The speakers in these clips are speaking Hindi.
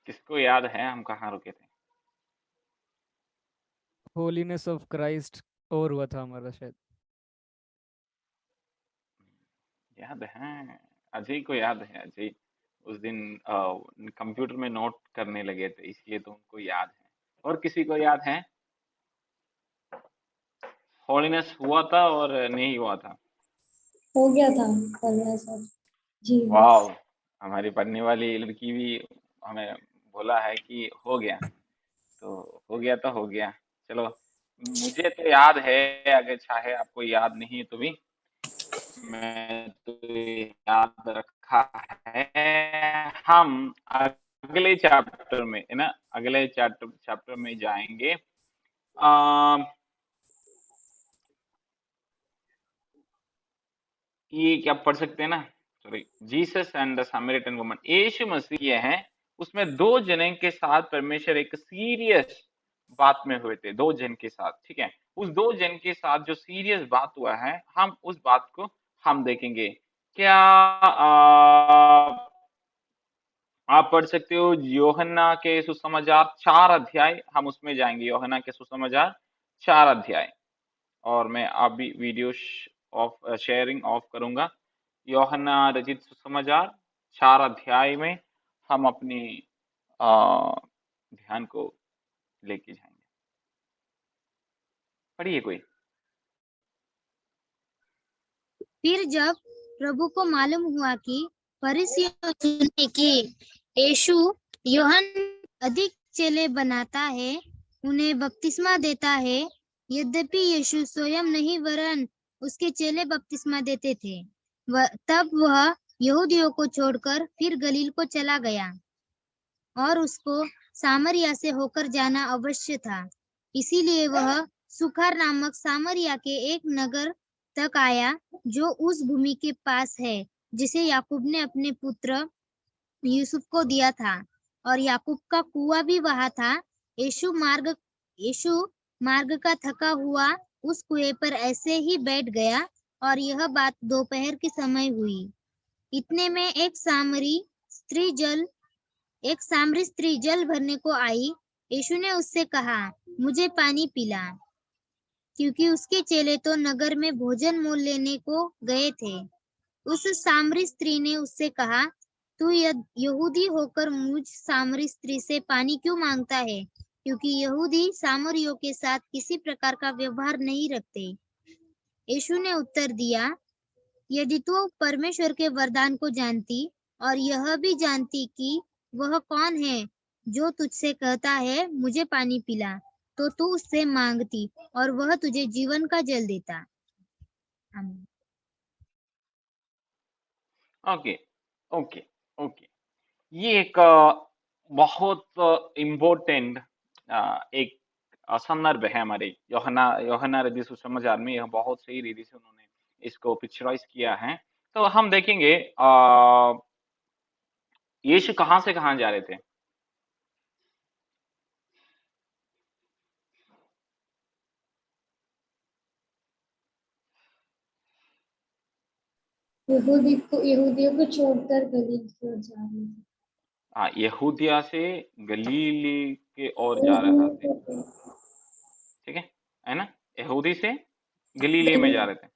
किसको याद है हम कहाँ रुके थे? होलीनेस ऑफ क्राइस्ट और हुआ था हमारा शायद। याद है, अजय को याद है। अजय उस दिन कंप्यूटर में नोट करने लगे थे, इसलिए तो उनको याद है। और किसी को याद है? होलीनेस हुआ था और नहीं हुआ था? हो गया था कल ऐसा। जी वाह, हमारी पढ़ने वाली लड़की भी हमें बोला है कि हो गया। तो हो गया तो हो गया। चलो, मुझे तो याद है। अगर चाहे आपको याद नहीं तो भी मैं तो याद रखा है। हम अगले चैप्टर में है ना, अगले चैप्टर में जाएंगे। ये क्या पढ़ सकते हैं ना, sorry, Jesus and the Samaritan woman. यीशु मसीह ये हैं, उसमें दो जने के साथ परमेश्वर एक सीरियस बात में हुए थे, दो जन के साथ, ठीक है। उस दो जन के साथ जो सीरियस बात हुआ है, हम उस बात को हम देखेंगे। क्या आप पढ़ सकते हो यूहन्ना के सुसमाचार 4 अध्याय, हम उसमें जाएंगे। यूहन्ना के सुसमाचार 4 अध्याय। और मैं अभी वीडियो ऑफ शेयरिंग ऑफ करूंगा। यूहन्ना रचित सुसमाचार 4 अध्याय में हम अपनी ध्यान को लेके जाएंगे। पढ़िए कोई। फिर जब प्रभु को मालूम हुआ कि फरीसियों सुनने कि यीशु यूहन्ना अधिक चेले बनाता है, उन्हें बपतिस्मा देता है, यद्यपि यीशु स्वयं नहीं वरन उसके चेले बपतिस्मा देते थे, तब वह यहूदियों को छोड़कर फिर गलील को चला गया और उसको सामरिया से होकर जाना अवश्य था। इसीलिए वह सुखार नामक सामरिया के एक नगर तक आया जो उस भूमि के पास है जिसे याकूब ने अपने पुत्र यूसुफ को दिया था, और याकूब का कुआं भी वहां था। यीशु मार्ग का थका हुआ उस कुएं पर ऐसे ही बैठ गया, और यह बात दोपहर के समय हुई। इतने में एक सामरी स्त्री जल भरने को आई। यीशु ने उससे कहा, मुझे पानी पिला, क्योंकि उसके चेले तो नगर में भोजन मोल लेने को गए थे। उस सामरी स्त्री ने उससे कहा, तू यहूदी होकर मुझ सामरी स्त्री से पानी क्यों मांगता है? क्योंकि यहूदी सामरियों के साथ किसी प्रकार का व्यवहार नहीं रखते। यीशु ने उत्तर दिया, यदि तू परमेश्वर के वरदान को जानती और यह भी जानती कि वह कौन है जो तुझसे कहता है मुझे पानी पिला, तो तू उससे मांगती और वह तुझे जीवन का जल देता। आमीन। Okay, okay, okay. ये एक बहुत इम्पोर्टेंट एक संदर्भ है हमारे यूहन्ना रचित सुसमाचार में। यह बहुत सही रीति से उन्होंने इसको पिक्चराइज किया है। तो हम देखेंगे यीशु कहाँ से कहाँ जा रहे थे। यहूदियों को छोड़कर गलील की ओर जा रहे थे। हाँ, यहूदिया से गलीली के ओर जा रहा थे, ठीक है ना। यहूदी से गलीली में जा रहे थे।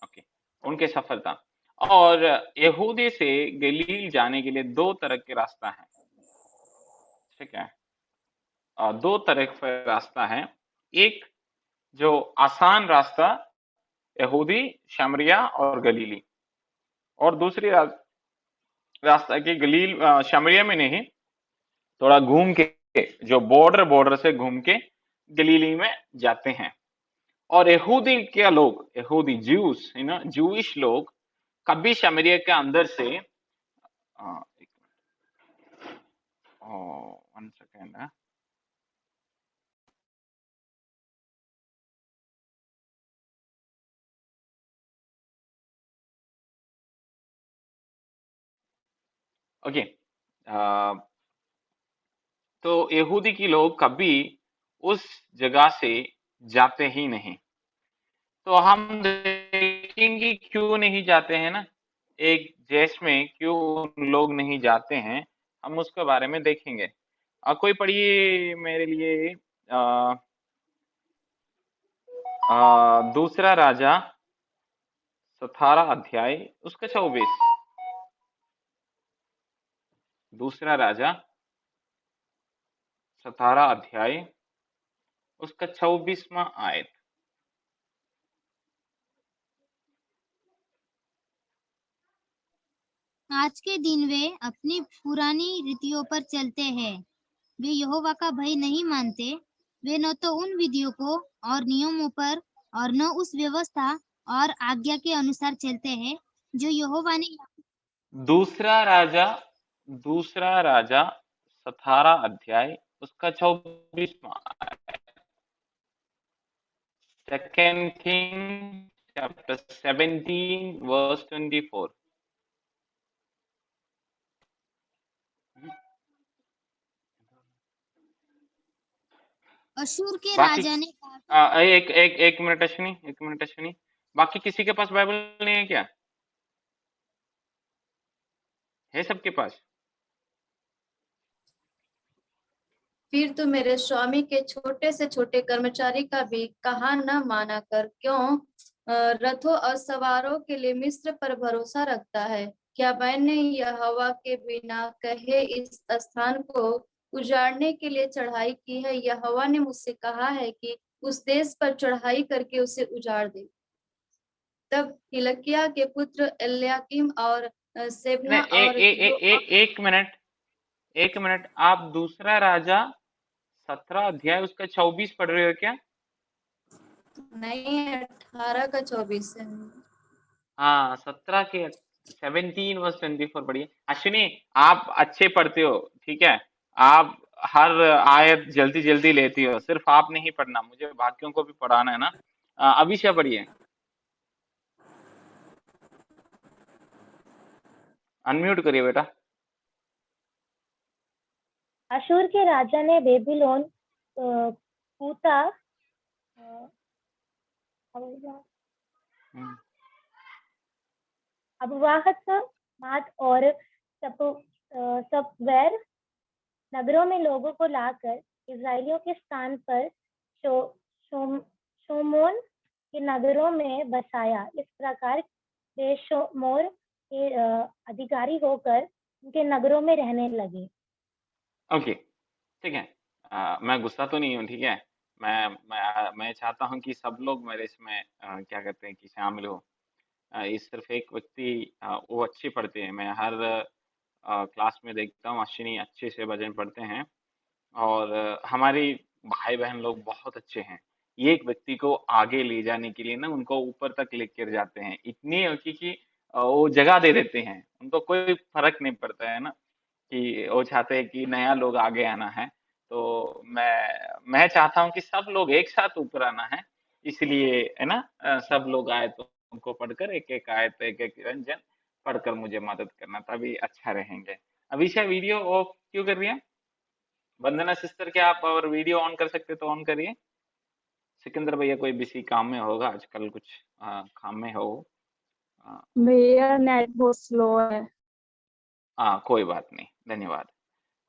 ओके, उनके सफर था। और यहूदी से गलील जाने के लिए दो तरह के रास्ता है, ठीक है। दो तरह का रास्ता है। एक जो आसान रास्ता, यहूदी, शमरिया और गलीली। और दूसरी रास्ता की गलील शमरिया में नहीं, थोड़ा घूम के, जो बॉर्डर से घूम के गलीली में जाते हैं। और यहूदी के लोग, यहूदी ज्यूस है ना, जूइश लोग कभी शमरिया के अंदर से वन सेकेंड है। ओके, तो यहूदी के लोग कभी उस जगह से जाते ही नहीं। तो हम देखेंगे क्यों नहीं जाते हैं ना, एक देश में क्यों लोग नहीं जाते हैं। हम उसके बारे में देखेंगे। कोई पढ़िए मेरे लिए दूसरा राजा 17 अध्याय उसका 24। दूसरा राजा 17 अध्याय उसका 24वां आयत। आज के दिन वे अपनी पुरानी रीतियों पर चलते हैं। वे यहोवा का भय नहीं मानते। वे न तो उन विधियों को और नियमों पर और न उस व्यवस्था और आज्ञा के अनुसार चलते हैं जो यहोवा ने दूसरा राजा 17 अध्याय उसका 24वां आयत। Second king chapter 17 verse 24। Ashur के बाकी राजा ने एक एक एक मिनट अश्विनी, एक मिनट अश्विनी। बाकी किसी के पास बाइबल नहीं है क्या? है सबके पास? फिर तू मेरे स्वामी के छोटे से छोटे कर्मचारी का भी कहा न माना कर, क्यों रथों और सवारों के लिए मिस्र पर भरोसा रखता है? क्या मैंने यहोवा के बिना कहे इस स्थान को उजाड़ने के लिए चढ़ाई की है? यहोवा ने मुझसे कहा है कि उस देश पर चढ़ाई करके उसे उजाड़ दे। तब हिलकिय्याह के पुत्र एल्याकीम और शेबना नहीं, और एक मिनट, आप दूसरा राजा 17 अध्याय उसका 24 पढ़ रहे हो क्या? नहीं, 18 का 24 है। हाँ, 17 के 17 वर्स 24 पढ़िए। अश्विनी, आप अच्छे पढ़ते हो, ठीक है? आप हर आयत जल्दी जल्दी लेती हो, सिर्फ आप नहीं पढ़ना, मुझे बाकियों को भी पढ़ाना है ना। अभिषा पढ़िए, अनम्यूट करिए बेटा। अशूर के राजा ने बेबीलोन, कूता, अबवाहत, मात और सपवैर नगरों में लोगों को लाकर इस्राएलियों के स्थान पर शोमोन के नगरों में बसाया। इस प्रकार वे शोमोर के अधिकारी होकर उनके नगरों में रहने लगे। ओके, ठीक है। मैं गुस्सा तो नहीं हूँ, ठीक है? मैं चाहता हूँ कि सब लोग मेरे इसमें क्या कहते हैं कि शामिल हो। इस सिर्फ एक व्यक्ति वो अच्छे पढ़ते हैं, मैं हर क्लास में देखता हूँ अश्विनी अच्छे से भजन पढ़ते हैं और हमारे भाई बहन लोग बहुत अच्छे हैं। ये एक व्यक्ति को आगे ले जाने के लिए ना उनको ऊपर तक लेकर जाते हैं, इतनी कि वो जगह दे देते हैं, उनको कोई फर्क नहीं पड़ता है ना कि वो चाहते हैं कि नया लोग आगे आना है। तो मैं चाहता हूँ कि सब लोग एक साथ ऊपर आना है, इसलिए है ना सब लोग आए तो उनको पढ़कर एक एक आयत एक एक रंजन पढ़कर मुझे मदद करना, तभी अच्छा रहेंगे। अभिषा वीडियो ऑफ क्यों कर रही है? वंदना सिस्टर, क्या आप और वीडियो ऑन कर सकते तो ऑन करिए। सिकंदर भैया कोई बिजी काम में होगा आजकल, कुछ काम में हो। भैया नेट बहुत स्लो है। कोई बात नहीं, धन्यवाद।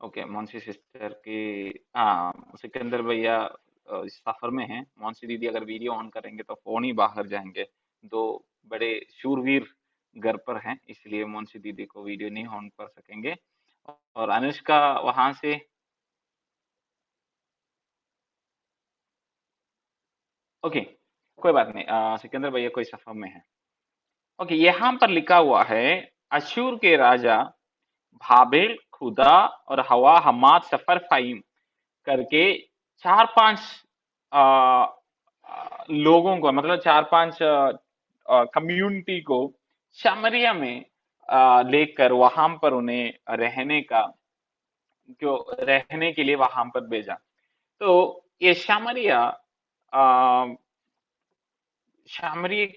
ओके, मोंसी सिस्टर की सिकंदर भैया इस सफर में हैं। मोंसी दीदी अगर वीडियो ऑन करेंगे तो फोन ही बाहर जाएंगे। दो बड़े शूरवीर घर पर हैं, इसलिए मोंसी दीदी को वीडियो नहीं ऑन कर सकेंगे। और अनुष्का वहां से ओके, कोई बात नहीं, सिकंदर भैया कोई सफर में है। ओके, यहाँ पर लिखा हुआ है अशूर के राजा भाबेल, खुदा और हवा हमाद सफर फाइम करके 4-5 लोगों को, मतलब 4-5 कम्युनिटी को शमरिया में लेकर वहां पर उन्हें रहने के लिए वहां पर भेजा। तो ये शामरिया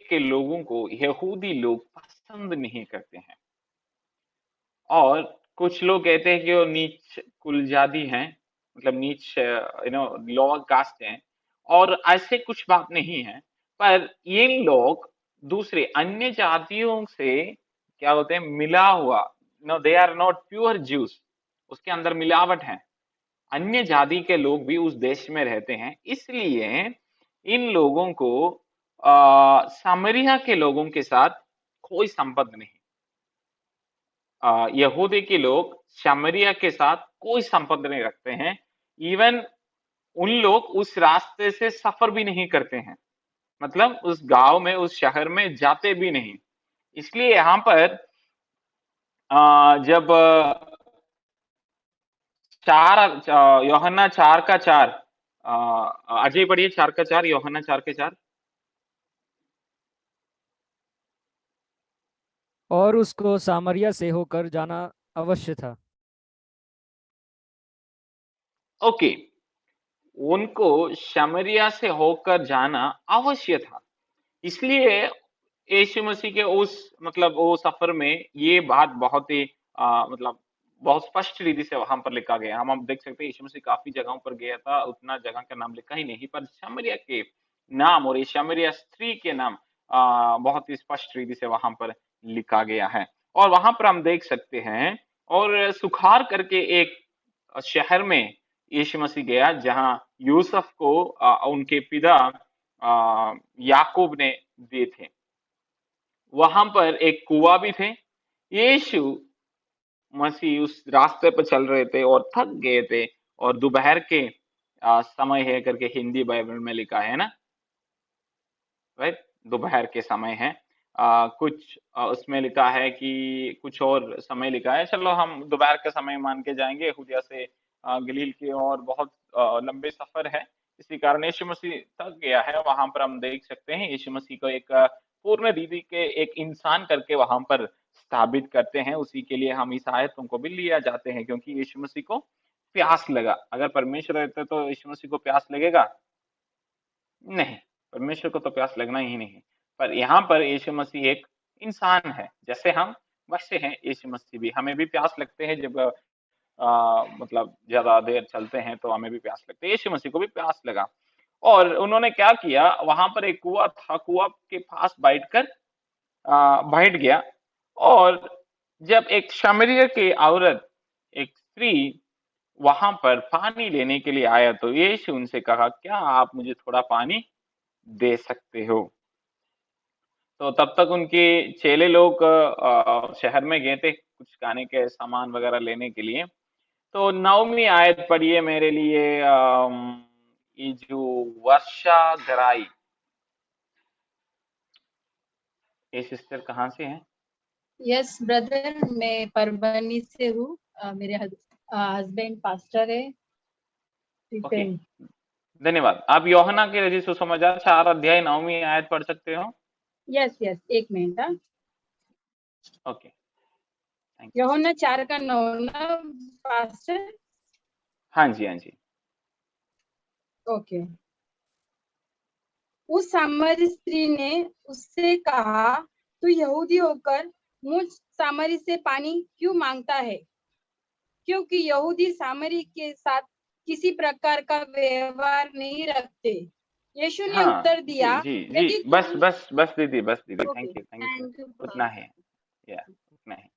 के लोगों को यहूदी लोग पसंद नहीं करते हैं और कुछ लोग कहते हैं कि वो नीच कुल जाति हैं, मतलब नीच लोअर कास्ट हैं, और ऐसे कुछ बात नहीं है। पर ये लोग दूसरे अन्य जातियों से क्या होते हैं, मिला हुआ, they are not pure juice, उसके अंदर मिलावट है। अन्य जाति के लोग भी उस देश में रहते हैं, इसलिए इन लोगों को सामरिया के लोगों के साथ कोई संबंध नहीं। यहूदी के लोग सामरिया के साथ कोई संबंध नहीं रखते हैं। इवन उन लोग उस रास्ते से सफर भी नहीं करते हैं, मतलब उस गांव में, उस शहर में जाते भी नहीं। इसलिए यहाँ पर जब यूहन्ना 4:4, अजय पढ़िए 4:4, यूहन्ना 4:4। और उसको सामरिया से होकर जाना अवश्य था। ओके, उनको सामरिया से होकर जाना अवश्य था। इसलिए यीशु मसीह के उस मतलब वो सफर में ये बात बहुत ही मतलब बहुत स्पष्ट रीति से वहां पर लिखा गया। हम देख सकते हैं यीशु मसीह काफी जगहों पर गया था, उतना जगह का नाम लिखा ही नहीं, पर सामरिया के नाम और ये सामरिया स्त्री के नाम बहुत ही स्पष्ट रीति से वहां पर लिखा गया है। और वहां पर हम देख सकते हैं, और सुखार करके एक शहर में यीशु मसीह गया, जहां यूसुफ को उनके पिता याकूब ने दिए थे। वहां पर एक कुआं भी थे। यीशु मसीह उस रास्ते पर चल रहे थे और थक गए थे, और दोपहर के समय है करके हिंदी बाइबल में लिखा है ना, राइट, दोपहर के समय है। कुछ उसमें लिखा है कि कुछ और समय लिखा है, चलो हम दोपहर का समय मान के जाएंगे। यहूदिया से गलील की और बहुत लंबे सफर है, इसी कारण यीशु मसीह थक गया है। वहां पर हम देख सकते हैं यीशु मसीह को एक पूर्ण रीति के एक इंसान करके वहां पर स्थापित करते हैं। उसी के लिए हम इस आयतों को भी लिया जाते हैं, क्योंकि यीशु मसीह को प्यास लगा। अगर परमेश्वर रहते तो यीशु मसीह को प्यास लगेगा नहीं, परमेश्वर को तो प्यास लगना ही नहीं। पर यहाँ पर यीशु मसीह एक इंसान है, जैसे हम वैसे हैं यीशु मसीह भी। हमें भी प्यास लगते हैं जब मतलब ज्यादा देर चलते हैं तो हमें भी प्यास लगती है। यीशु मसीह को भी प्यास लगा, और उन्होंने क्या किया, वहां पर एक कुआं था, कुआं के पास बैठ गया। और जब एक सामरिया की औरत, एक स्त्री वहां पर पानी लेने के लिए आया, तो यीशु उनसे कहा, क्या आप मुझे थोड़ा पानी दे सकते हो? तो तब तक उनके चेले लोग शहर में गए थे कुछ खाने के सामान वगैरह लेने के लिए। तो 9वीं आयत पढ़िए मेरे लिए, ये जो वर्षा गराई, ये सिस्टर कहाँ से है? यस ब्रदर, मैं परभनी से हूँ। मेरे हस्बैंड पास्टर है। ओके, धन्यवाद। आप यूहन्ना के रचित सुसमाचार 4:9 आयत पढ़ सकते हो? यस यस, एक मिनट। Okay, thank you. यूहन्ना 4:9 ना पास्टर? हाँ जी, हाँ जी। ओके। उस सामरी स्त्री ने उससे कहा, तू यहूदी होकर मुझ सामरी से पानी क्यों मांगता है? क्योंकि यहूदी सामरी के साथ किसी प्रकार का व्यवहार नहीं रखते। यीशु ने हाँ, उत्तर दिया, जी जी जी, बस दीदी, थैंक यू, उतना है, या उतना है।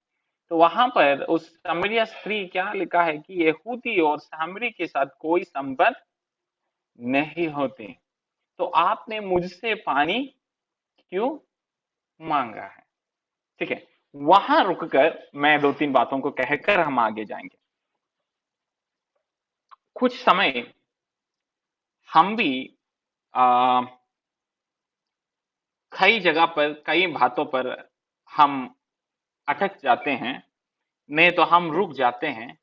तो वहां पर उस सामरिया स्त्री, क्या लिखा है कि यहूदी और सामरी के साथ कोई संबंध नहीं होते, तो आपने मुझसे पानी क्यों मांगा है? ठीक है, वहां रुककर मैं 2-3 बातों को कहकर हम आगे जाएंगे। कुछ समय हम भी कई जगह पर, कई बातों पर हम अटक जाते हैं, नहीं तो हम रुक जाते हैं,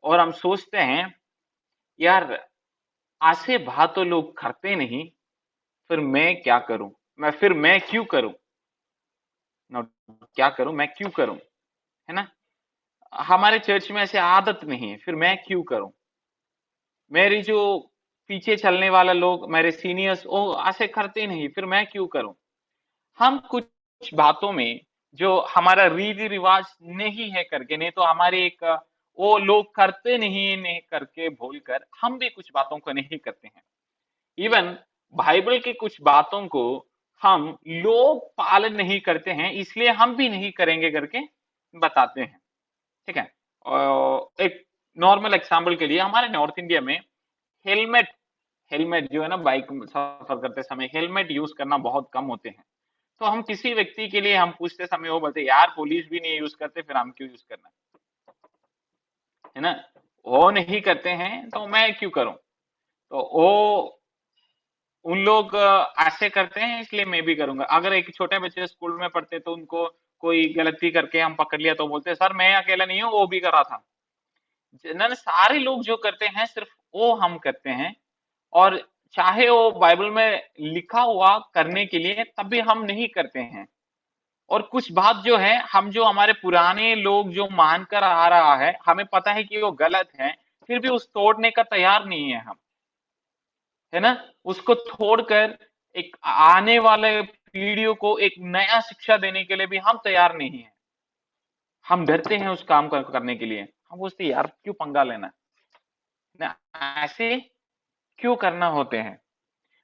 और हम सोचते हैं, यार ऐसे बात तो लोग करते नहीं, फिर मैं क्या करूं, मैं क्यों करूं, क्या करूं, मैं क्यों करूं, है ना? हमारे चर्च में ऐसे आदत नहीं है, फिर मैं क्यों करूं? मेरी जो पीछे चलने वाला लोग, मेरे सीनियर्स, वो ऐसे करते नहीं, फिर मैं क्यों करूं? हम कुछ बातों में जो हमारा रीति रिवाज नहीं है करके, नहीं तो हमारे एक वो लोग करते नहीं करके बोलकर हम भी कुछ बातों को नहीं करते हैं। इवन बाइबल की कुछ बातों को हम लोग पालन नहीं करते हैं, इसलिए हम भी नहीं करेंगे करके बताते हैं। ठीक है, और एक नॉर्मल एग्जाम्पल के लिए हमारे नॉर्थ इंडिया में हेलमेट जो है ना, बाइक सफर करते समय हेलमेट यूज करना बहुत कम होते हैं। तो हम किसी व्यक्ति के लिए हम पूछते समय वो बोलते यार पुलिस भी नहीं यूज करते, फिर हम क्यों यूज करना है ना, वो नहीं करते हैं तो मैं क्यों करूं। तो वो उन लोग ऐसे करते हैं इसलिए मैं भी करूंगा। अगर एक छोटे बच्चे स्कूल में पढ़ते तो उनको कोई गलती करके हम पकड़ लिया तो बोलते सर मैं अकेला नहीं हूँ, वो भी कर रहा था। ना सारे लोग जो करते हैं सिर्फ वो हम करते हैं, और चाहे वो बाइबल में लिखा हुआ करने के लिए तब भी हम नहीं करते हैं। और कुछ बात जो है हम जो हमारे पुराने लोग जो मानकर आ रहा है, हमें पता है कि वो गलत है, फिर भी उस तोड़ने का तैयार नहीं है हम, है ना। उसको छोड़कर एक आने वाले पीढ़ियों को एक नया शिक्षा देने के लिए भी हम तैयार नहीं है। हम डरते हैं उस काम करने के लिए। हम सोचते यार क्यों पंगा लेना ना, ऐसे क्यों करना होते हैं।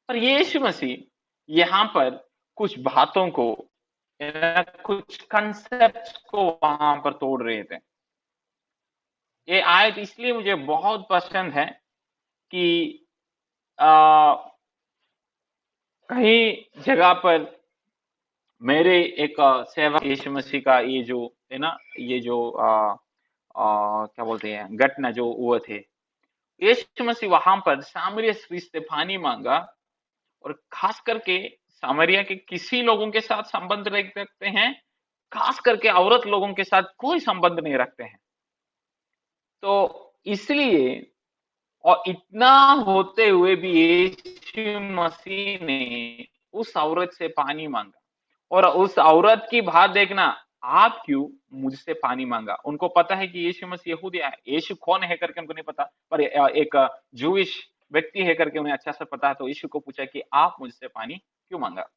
पर यीशु मसीह यहाँ पर कुछ बातों को, कुछ कंसेप्ट को वहां पर तोड़ रहे थे। ये आयत इसलिए मुझे बहुत पसंद है कि कई जगह पर मेरे एक सेवा यीशु मसीह का ये जो है ना, ये जो क्या बोलते हैं घटना जो हुए थे, यीशु मसीह वहां पर सामरिया स्त्री से पानी मांगा, और खास करके सामरिया के किसी लोगों के साथ संबंध रख सकते हैं, खास करके औरत लोगों के साथ कोई संबंध नहीं रखते हैं। तो इसलिए और इतना होते हुए भी यीशु मसीह ने उस औरत से पानी मांगा, और उस औरत की बात देखना, आप क्यों मुझसे पानी मांगा। उनको पता है कि यीशु मसीह यहूदी है, यीशु कौन है करके उनको नहीं पता, पर एक जूइश व्यक्ति है करके उन्हें अच्छा से पता है। तो यीशु को पूछा कि आप मुझसे पानी क्यों मांगा।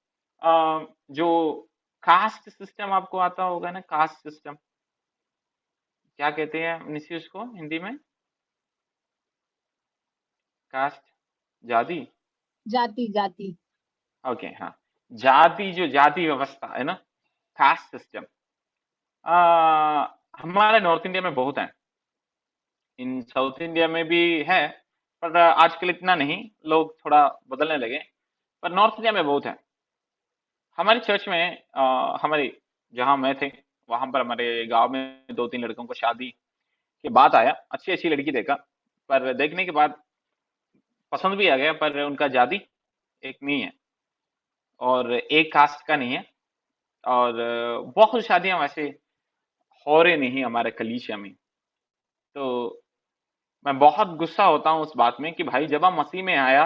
जो कास्ट सिस्टम आपको आता होगा ना, कास्ट सिस्टम क्या कहते हैं निशी उसको हिंदी में, कास्ट जाति, जाति ओके हाँ, जाति, जो जाति व्यवस्था है ना, कास्ट सिस्टम हमारे नॉर्थ इंडिया में बहुत है, इन साउथ इंडिया में भी है, पर आजकल इतना नहीं, लोग थोड़ा बदलने लगे, पर नॉर्थ इंडिया में बहुत है। हमारी चर्च में हमारी जहाँ मैं थे वहां पर हमारे गांव में 2-3 लड़कों को शादी के बाद आया, अच्छी अच्छी लड़की देखा, पर देखने के बाद पसंद भी आ गया, पर उनका जाति एक नहीं है और एक कास्ट का नहीं है, और बहुत शादियां वैसे हो रही नहीं हमारे कलीसिया में। तो मैं बहुत गुस्सा होता हूँ उस बात में कि भाई जब हम मसीह में आया,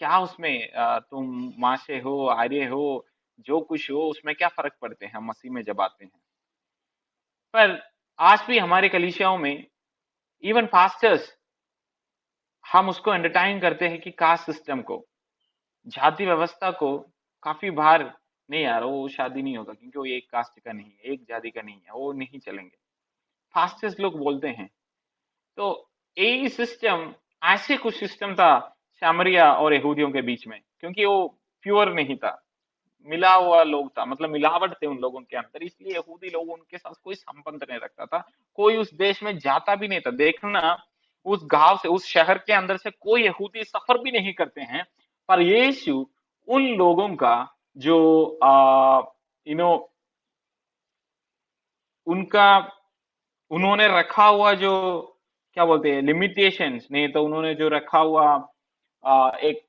क्या उसमें तुम माँ से हो, आर्य हो, जो कुछ हो, उसमें क्या फर्क पड़ते हैं हम मसीह में जब आते हैं। पर आज भी हमारे कलीसियाओं में इवन पास्टर्स, हम उसको एंटरटेन करते हैं कि कास्ट सिस्टम को, जाति व्यवस्था को, काफी बार नहीं यार वो शादी नहीं होगा क्योंकि वो एक कास्ट का नहीं है, एक जाति का नहीं है, वो नहीं चलेंगे, फास्टेस्ट लोग बोलते हैं। तो यही सिस्टम, ऐसे कुछ सिस्टम था सामरिया और यहूदियों के बीच में, क्योंकि वो प्योर नहीं था, मिला हुआ लोग था, मतलब मिलावट थे उन लोगों के अंदर, इसलिए यहूदी लोग उनके साथ कोई संबंध नहीं रखता था, कोई उस देश में जाता भी नहीं था। देखना उस गांव से, उस शहर के अंदर से कोई यहूदी सफर भी नहीं करते हैं, पर यीशु उन लोगों का जो उनका उन्होंने रखा हुआ जो क्या बोलते हैं लिमिटेशंस, नहीं तो उन्होंने जो रखा हुआ एक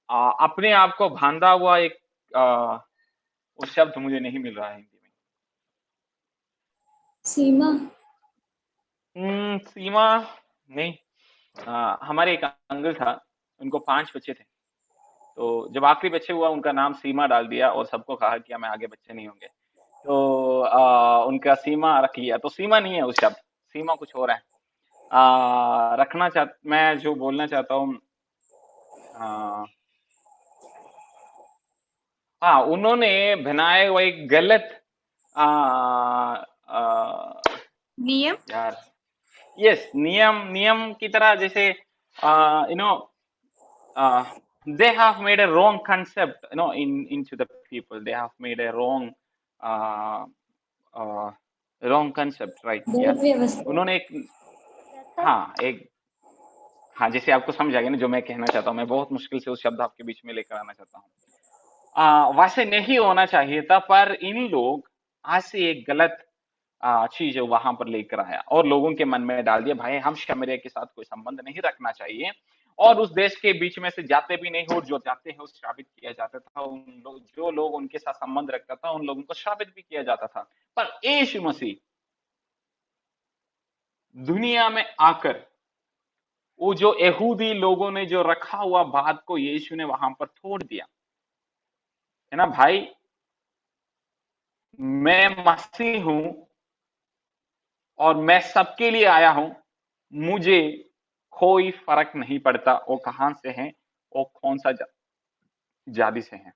अपने आप को बांधा हुआ एक वो शब्द मुझे नहीं मिल रहा है हिंदी में। सीमा। सीमा नहीं। हमारे एक अंकल था, उनको 5 बच्चे थे, तो जब आखिरी बच्चे हुआ उनका नाम सीमा डाल दिया और सबको कहा कि हमें आगे बच्चे नहीं होंगे, तो उनका सीमा रख लिया। तो सीमा नहीं है उस शब्द, सीमा कुछ हो रहा है। मैं जो बोलना चाहता हूँ, हाँ उन्होंने बनाए हुआ एक गलत नियम, यार यस नियम की तरह, जैसे they have made a wrong concept into the people, they have made a wrong concept, right? व्यवस्था। उन्होंने एक सर? हाँ एक, हाँ जैसे आपको समझ आ गया ना जो मैं कहना चाहता हूँ, मैं बहुत मुश्किल से उस शब्द आपके बीच में लेकर आना चाहता हूँ। वैसे नहीं होना चाहिए था, पर इन लोग आज से एक गलत चीज वहां पर लेकर आया और लोगों के मन में डाल दिया, भाई हम शमरिया के साथ कोई संबंध नहीं रखना चाहिए, और उस देश के बीच में से जाते भी नहीं, और जो जाते हैं उस श्रापित किया जाता था। उन लोग, जो लोग उनके साथ संबंध रखता था, उन लोगों को श्रापित भी किया जाता था। पर यीशु मसीह दुनिया में आकर वो जो यहूदी लोगों ने जो रखा हुआ बात को यीशु ने वहां पर तोड़ दिया, है ना भाई, मैं मसीह हूं और मैं सबके लिए आया हूं, मुझे कोई फर्क नहीं पड़ता वो कहां से हैं, वो कौन सा जाति से हैं।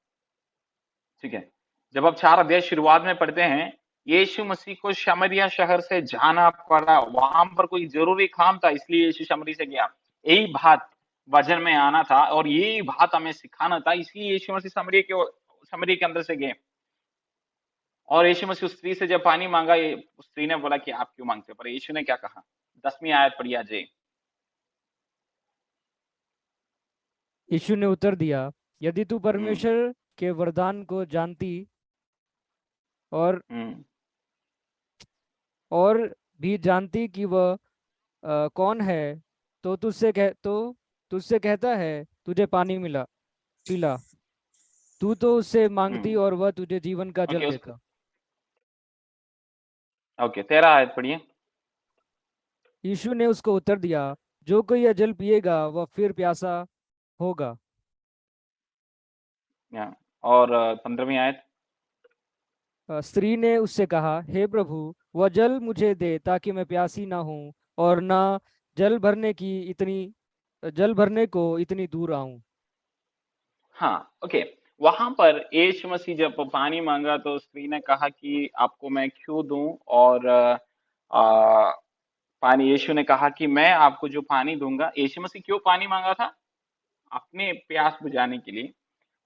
ठीक है, जब आप 4 अध्याय शुरुआत में पढ़ते हैं, यीशु मसीह को शमरिया शहर से जाना पड़ा, वहां पर कोई जरूरी काम था इसलिए यीशु शमरी से गया। यही बात वचन में आना था और यही बात हमें सिखाना था, इसलिए यीशु मसीह शमरी के अंदर से गए। और यीशु मसीह उस स्त्री से जब पानी मांगा, उस स्त्री ने बोला कि आप क्यों मांगते हो, पर यीशु ने क्या कहा? 10वीं आयत पढ़िए अजय। यीशु ने उत्तर दिया, यदि तू परमेश्वर के वरदान को जानती और भी जानती कि वह कौन है, तो तुझसे कहता है तुझे पानी पिला। तू तो उससे मांगती और वह तुझे जीवन का जल देता। ओके, 13 आयत पढ़िए। यीशु ने उसको उत्तर दिया, जो कोई यह जल पिएगा वह फिर प्यासा होगा। और 15वीं आयत। स्त्री ने उससे कहा, हे प्रभु, वह जल मुझे दे ताकि मैं प्यासी ना हूं और ना जल भरने को इतनी दूर आऊं। हाँ ओके, वहां पर यीशु मसीह जब पानी मांगा तो स्त्री ने कहा कि आपको मैं क्यों दूं, और पानी, यीशु ने कहा कि मैं आपको जो पानी दूंगा। यीशु मसीह क्यों पानी मांगा था? अपने प्यास बुझाने के लिए।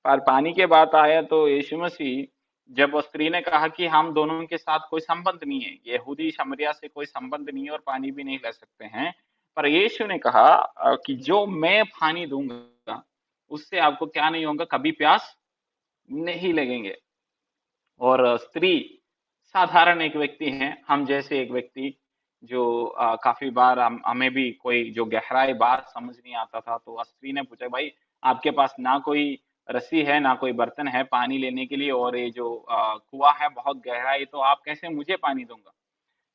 पर पानी के बात आया तो यीशु मसीह, जब स्त्री ने कहा कि हम दोनों के साथ कोई संबंध नहीं है, यहूदी शमरिया से कोई संबंध नहीं है और पानी भी नहीं ले सकते हैं, पर यीशु ने कहा कि जो मैं पानी दूंगा उससे आपको क्या नहीं होगा, कभी प्यास नहीं लगेंगे। और स्त्री साधारण एक व्यक्ति है, हम जैसे एक व्यक्ति, जो काफी बार हमें भी कोई जो गहराई बात समझ नहीं आता था, तो स्त्री ने पूछा, भाई आपके पास ना कोई रस्सी है ना कोई बर्तन है पानी लेने के लिए, और ये जो कुआं है बहुत गहरा है, तो आप कैसे मुझे पानी दूंगा?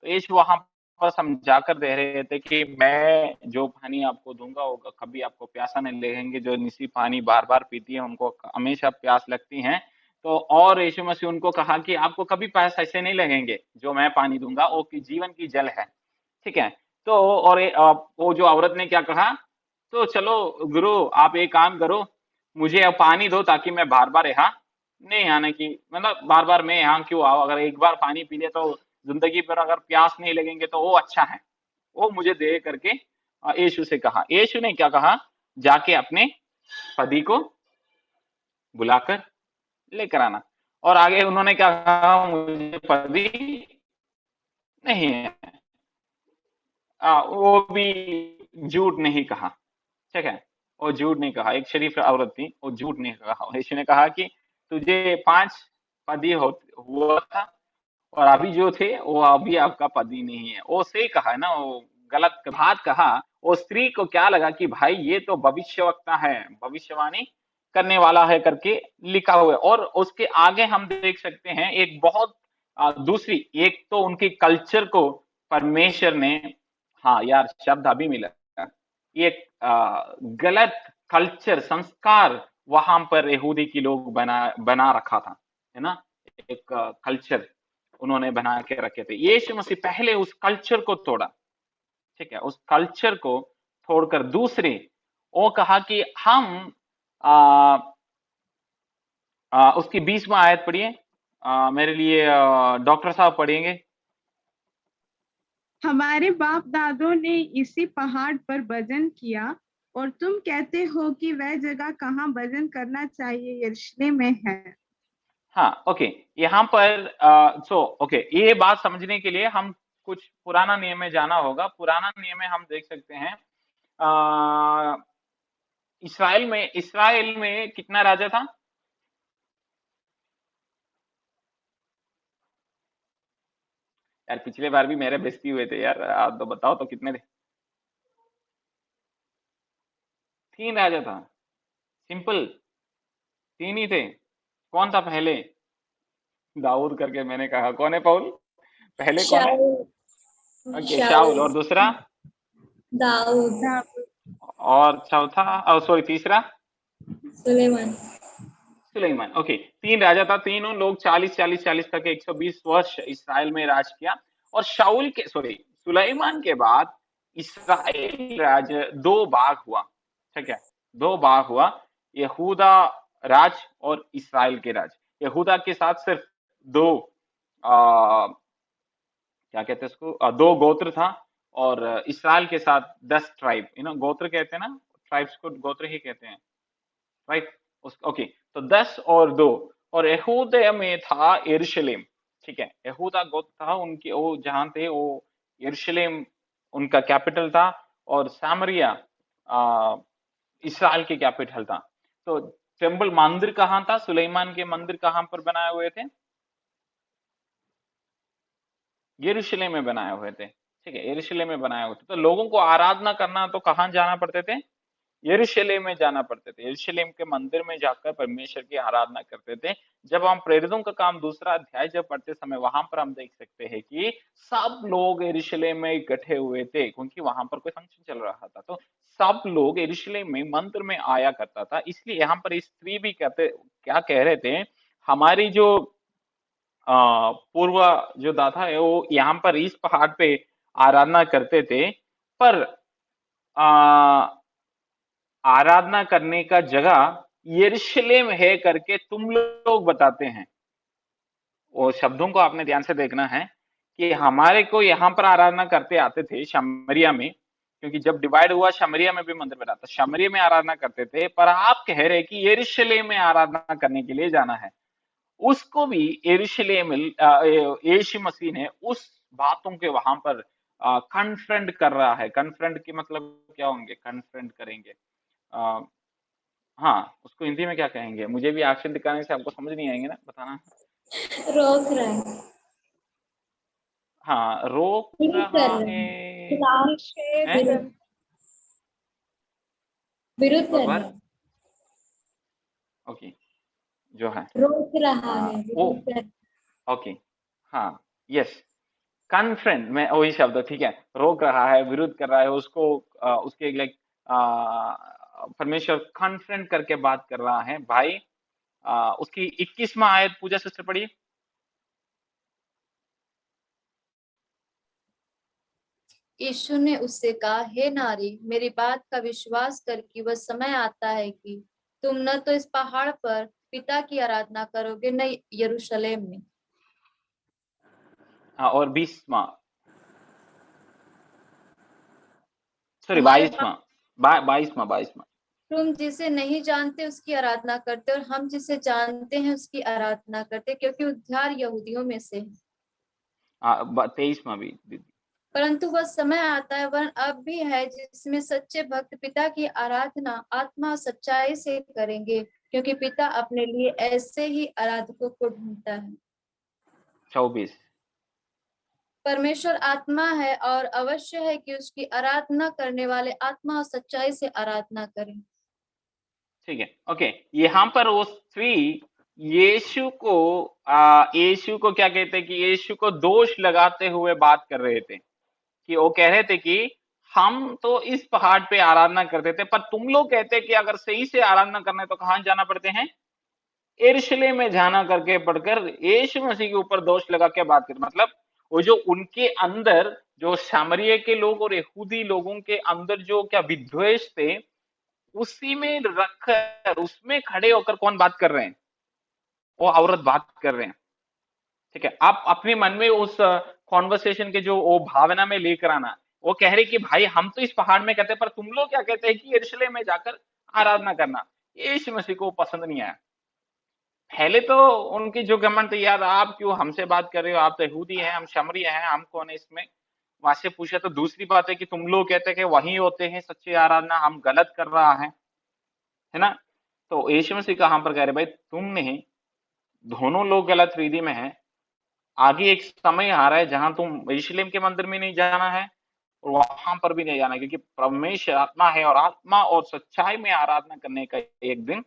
तो यीशु वहां पर समझा कर दे रहे थे कि मैं जो पानी आपको दूंगा वो कभी आपको प्यासा नहीं लगेंगे। जो निसी पानी बार बार पीती है उनको हमेशा प्यास लगती है। तो और यीशु मसीह उनको कहा कि आपको कभी प्यास ऐसे नहीं लगेंगे, जो मैं पानी दूंगा वो की जीवन की जल है। ठीक है, तो और वो जो औरत ने क्या कहा, तो चलो गुरु आप एक काम करो, मुझे अब पानी दो ताकि मैं बार बार यहाँ नहीं आने की, मतलब बार बार मैं यहाँ क्यों आऊं, अगर एक बार पानी पी ले तो जिंदगी पर अगर प्यास नहीं लगेंगे तो वो अच्छा है, वो मुझे दे करके यीशु से कहा। यीशु ने क्या कहा, जाके अपने पति को बुलाकर लेकर आना। और आगे उन्होंने क्या कहा, मुझे पति नहीं है। वो भी झूठ नहीं कहा। ठीक है, वो झूठ नहीं कहा, एक शरीफ औरत थी, वो झूठ नहीं कहा। यीशु ने कहा कि तुझे 5 पति हुआ था और अभी जो थे वो अभी आपका पति नहीं है। वो सही कहा है ना, वो गलत बात कहा। वो स्त्री को क्या लगा कि भाई ये तो भविष्यवक्ता है, भविष्यवाणी करने वाला है करके लिखा हुआ है। और उसके आगे हम देख सकते हैं एक बहुत दूसरी, एक तो उनके कल्चर को परमेश्वर ने, हाँ यार शब्द अभी मिला, एक गलत कल्चर संस्कार वहां पर यहूदी की लोग बना रखा था, है ना, एक कल्चर उन्होंने बना के रखे थे। यीशु मसीह पहले उस कल्चर को तोड़ा। ठीक है, उस कल्चर को तोड़कर दूसरे, वो कहा कि हम उसकी 20वां आयत पढ़िए, मेरे लिए डॉक्टर साहब पढ़ेंगे। हमारे बाप दादों ने इसी पहाड़ पर भजन किया और तुम कहते हो कि वह जगह कहाँ भजन करना चाहिए, यरूशलेम में है। हाँ ओके, यहाँ पर ओके, ये बात समझने के लिए हम कुछ पुराना नियम में जाना होगा। पुराना नियम में हम देख सकते हैं आ, इसराइल में कितना राजा था? यार पिछले बार भी मेरे बेइज्जती हुए थे यार, आप तो बताओ तो कितने थे? 3 राजा था, सिंपल, 3 ही थे। कौन था पहले? दाऊद करके मैंने कहा, कौन है पाउल? पहले कौन है? शाऊल ओके, शाऊल। और दूसरा? दाऊद और चौथा, सॉरी, तीसरा? सुलेमान सुलेमान। ओके, 3 राजा था, तीनों लोग 40 तक 120 वर्ष इसराइल में राज किया। और सुलेमान के बाद इसराइल राज्य 2 भाग हुआ। ठीक है, 2 भाग हुआ, यहूदा राज और इसराइल के राज। यहूदा के साथ सिर्फ 2 क्या कहते हैं उसको, 2 गोत्र था। और इसराइल के साथ 10 ट्राइब, गोत्र कहते हैं ना, ट्राइब्स को गोत्र ही कहते हैं, राइट? ओके, तो 10 और 2। और यहूदा में था यरूशलेम। ठीक है, यहूदा गोत्र था, उनके वो जहां थे वो यरूशलेम उनका कैपिटल था। और सामरिया इसराइल की कैपिटल था। तो टेम्पल मंदिर कहाँ था? सुलेमान के मंदिर कहाँ पर बनाए हुए थे? यरूशलेम में बनाए हुए थे। ठीक है, यरूशलेम में बनाए हुए थे। तो लोगों को आराधना करना तो कहाँ जाना पड़ते थे? यरूशलेम में जाना पड़ते थे। यरूशलेम के मंदिर में जाकर परमेश्वर की आराधना करते थे। जब हम प्रेरितों का काम 2 अध्याय जब पढ़ते समय, वहां पर हम देख सकते हैं कि सब लोग यरूशलेम में इकट्ठे हुए थे, क्योंकि वहां पर कोई फंक्शन चल रहा था। तो सब लोग यरूशलेम में मंदिर में आया करता था। इसलिए यहाँ पर स्त्री भी क्या कह रहे थे, हमारी जो पूर्व जो दाता है वो यहाँ पर इस पहाड़ पे आराधना करते थे, पर आराधना करने का जगह यरूशलेम है करके तुम लोग बताते हैं। वो शब्दों को आपने ध्यान से देखना है कि हमारे को यहाँ पर आराधना करते आते थे शमरिया में, क्योंकि जब डिवाइड हुआ शमरिया में भी मंदिर बना था, शमरिया में आराधना करते थे। पर आप कह रहे हैं कि यरूशलेम में आराधना करने के लिए जाना है। उसको भी यरूशलेम यीशु मसीह ने उस बातों के वहां पर कन्फ्रंट कर रहा है। कन्फ्रंट के मतलब क्या होंगे? कन्फ्रंट करेंगे, आ, हाँ, उसको हिंदी में क्या कहेंगे? मुझे भी एक्शन दिखाने से आपको समझ नहीं आएंगे ना, बताना। रोक रहा है, हाँ, रोक विरोध कर रहा रहा है, है, है? विरोध कर रहा बार है, ओके, जो है रोक रहा है, वो विरोध कर। ओके, हाँ, यस, कन्फ्रंट में वही शब्द, ठीक है, रोक रहा है, विरोध कर रहा है उसको, उसके लाइक परमेश्वर कन्फ्रंट करके बात कर रहा है भाई। उसकी 21वां आयत पूजा सिस्टर पढ़िए। यीशु ने उससे कहा, हे नारी, मेरी बात का विश्वास कर कि वह समय आता है कि तुम न तो इस पहाड़ पर पिता की आराधना करोगे, न यरूशलेम में। हाँ, और 20वां, सॉरी, हमारे 22वां। तुम जिसे नहीं जानते उसकी आराधना करते, और हम जिसे जानते हैं उसकी आराधना करते, क्योंकि उद्धार यहूदियों में से है। 23वां भी दीदी। परंतु वह समय आता है, वह अब भी है, जिसमें सच्चे भक्त पिता की आराधना आत्मा और सच्चाई से करेंगे, क्योंकि पिता अपने लिए ऐसे ही आराधकों को ढूंढता है। 24। परमेश्वर आत्मा है, और अवश्य है कि उसकी आराधना करने वाले आत्मा और सच्चाई से आराधना करें। ठीक है, ओके, यहाँ पर वो स्त्री यीशु को क्या कहते हैं कि यीशु को दोष लगाते हुए बात कर रहे थे, कि वो कह रहे थे कि हम तो इस पहाड़ पे आराधना करते थे, पर तुम लोग कहते हैं कि अगर सही से आराधना करना है तो कहाँ जाना पड़ते हैं? यरूशलेम में जाना करके पढ़कर यीशु मसीह के ऊपर दोष लगा के बात कर, मतलब वो जो उनके अंदर जो सामरिया के लोग और यहूदी लोगों के अंदर जो क्या विद्वेष थे, उसी में रखकर उसमें खड़े होकर कौन बात कर रहे हैं? वो औरत बात कर रहे हैं। ठीक है, आप अपने मन में उस कॉन्वर्सेशन के जो वो भावना में लेकर आना। वो कह रहे कि भाई हम तो इस पहाड़ में कहते हैं, पर तुम लोग क्या कहते हैं कि यरूशलेम में जाकर आराधना करना। यीशु मसीह को पसंद नहीं आया। पहले तो उनकी जो घमंड थी, यार आप क्यों हमसे बात कर रहे हो, आप तो यहूदी हैं, हम शमरी हैं, हम कौन है इसमें, वहां से पूछा। तो दूसरी बात है कि तुम लोग कहते हैं कि वही होते हैं सच्ची आराधना, हम गलत कर रहा है ना। तो यीशु मसीह कहां पर कह रहे, भाई तुमने दोनों लोग गलत रीति में हैं। आगे एक समय आ रहा है जहां तुम यरूशलेम के मंदिर में नहीं जाना है और वहां पर भी नहीं जाना है, क्योंकि परमेश्वर आत्मा है और आत्मा और सच्चाई में आराधना करने का एक दिन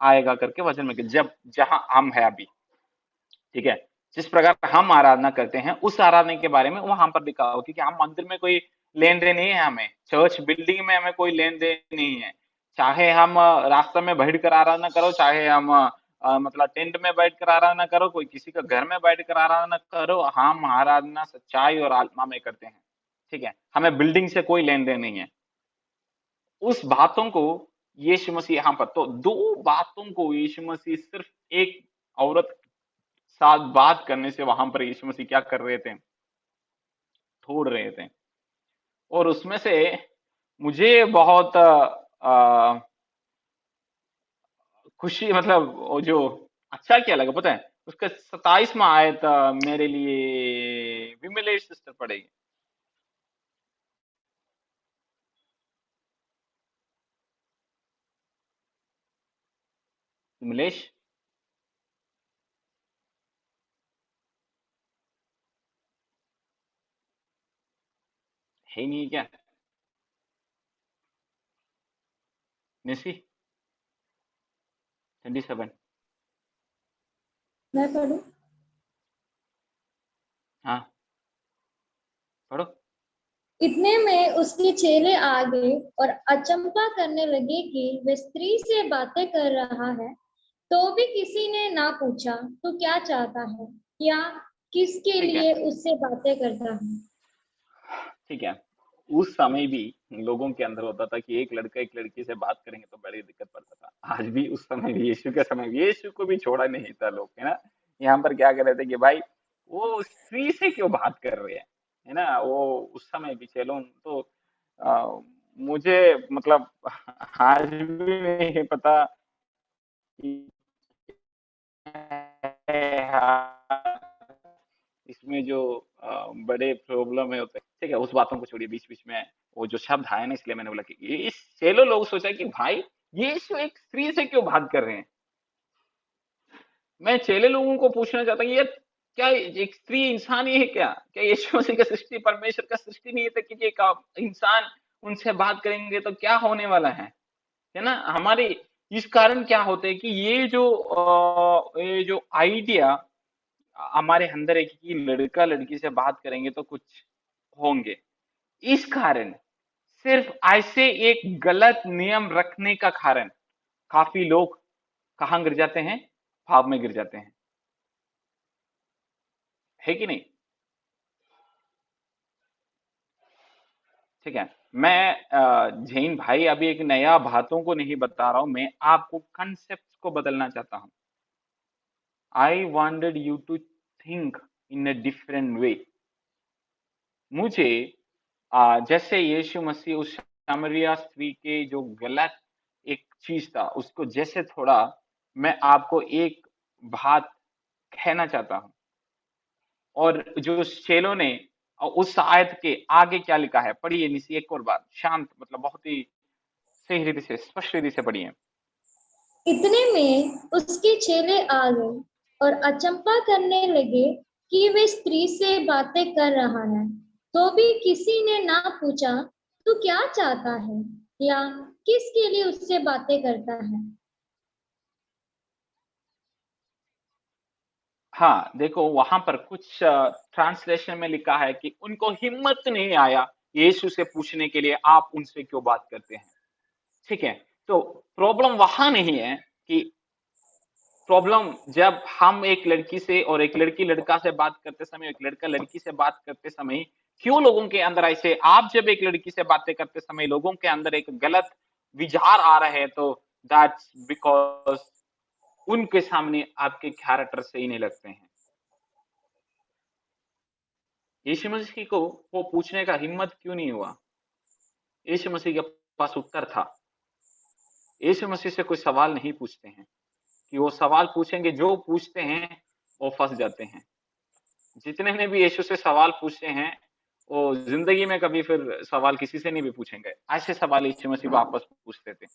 आएगा करके वचन में, जब जहां हम है अभी, ठीक है, जिस प्रकार हम आराधना करते हैं उस आराधना के बारे में वहां पर लिखा हो, क्योंकि हम मंदिर में कोई लेन देन नहीं है, हमें चर्च बिल्डिंग में हमें कोई लेन देन नहीं है। चाहे हम रास्ते में बैठ कर आराधना करो, चाहे हम मतलब टेंट में बैठ कर आराधना करो, कोई किसी का घर में बैठ कर आराधना करो, हम आराधना सच्चाई और आत्मा में करते हैं, ठीक है। हमें बिल्डिंग से कोई लेन देन नहीं है। उस बातों को यीशु मसीह यहाँ पर, तो दो बातों को यीशु मसीह सिर्फ एक औरत साथ बात करने से वहां पर यीशु मसीह क्या कर रहे थे, छोड़ रहे थे। और उसमें से मुझे बहुत खुशी, मतलब वो जो अच्छा क्या लगा पता है, उसका 27वां आयत मेरे लिए विमलेश सिस्टर पढ़ेगी। विमलेश, है नहीं क्या? निसी 27। मैं पढ़ूं? हाँ पढ़ो। इतने में उसके चेले आ गए और अचंभा करने लगे कि वह स्त्री से बातें कर रहा है। तो भी किसी ने ना पूछा तू क्या चाहता है या किसके ठीक है, लिए उससे बातें करता है। ठीक है। उस समय भी लोगों के अंदर होता था कि एक लड़का एक लड़की से बात करेंगे तो बड़ी दिक्कत पड़ता था। आज भी उस समय भी, यीशु के समय भी, यीशु को भी छोड़ा नहीं था लोग, है ना। यहाँ पर क्या कर रहे थे कि भाई वो स्त्री से क्यों बात कर रहे हैं, है ना। वो उस समय भी चलो तो मुझे मतलब आज भी नहीं पता कि इसमें जो बड़े प्रॉब्लम है होते हैं, ठीक है, उस बातों को छोड़िए। बीच बीच में वो जो शब्द आए ना, इसलिए मैंने बोला कि ये इस चेलो लोग सोचा कि भाई यीशु एक स्त्री से क्यों बात कर रहे हैं। मैं चेले लोगों को पूछना चाहता हूँ, ये क्या एक स्त्री इंसान ही है क्या? क्या यीशु मसीह का सृष्टि परमेश्वर का सृष्टि नहीं है कि एक इंसान उनसे बात करेंगे तो क्या होने वाला है ना। हमारे इस कारण क्या होते हैं कि ये जो आइडिया हमारे अंदर है कि लड़का लड़की से बात करेंगे तो कुछ होंगे, इस कारण सिर्फ ऐसे एक गलत नियम रखने का कारण काफी लोग कहां गिर जाते हैं, पाप में गिर जाते हैं, है कि नहीं। ठीक है, मैं जैन भाई अभी एक नया बातों को नहीं बता रहा हूं, मैं आपको कंसेप्ट को बदलना चाहता हूं। I wanted you to think in a different way. मुझे जैसे यीशु मसीह उस सामरिया स्त्री के जो गलत एक चीज था उसको जैसे थोड़ा, मैं आपको एक बात कहना चाहता हूं। और जो चेलों ने उस आयत के आगे क्या लिखा है पढ़िए निसी, एक और बार शांत, मतलब बहुत ही सही रीति से, स्पष्ट रीति से पढ़िए। इतने में उसके चेले आ गए और अचंभा करने लगे कि वे स्त्री से बातें कर रहा है। तो भी किसी ने ना पूछा तू क्या चाहता है या किसके लिए उससे बातें करता है। हाँ देखो, वहां पर कुछ ट्रांसलेशन में लिखा है कि उनको हिम्मत नहीं आया यीशु से पूछने के लिए आप उनसे क्यों बात करते हैं। ठीक है, तो प्रॉब्लम वहां नहीं है कि प्रॉब्लम जब हम एक लड़की से और एक लड़की लड़का से बात करते समय, एक लड़का लड़की से बात करते समय क्यों लोगों के अंदर ऐसे, आप जब एक लड़की से बातें करते समय लोगों के अंदर एक गलत विचार आ रहे हैं, तो दैट्स बिकॉज उनके सामने आपके कैरेक्टर सही नहीं लगते हैं। यीशु मसीह को वो पूछने का हिम्मत क्यों नहीं हुआ? यीशु मसीह के पास उत्तर था। यीशु मसीह से कोई सवाल नहीं पूछते हैं कि वो सवाल पूछेंगे, जो पूछते हैं वो फंस जाते हैं। जितने ने भी यीशु से सवाल पूछे हैं वो जिंदगी में कभी फिर सवाल किसी से नहीं भी पूछेंगे। ऐसे सवाल यीशु मसीह वापस पूछते थे।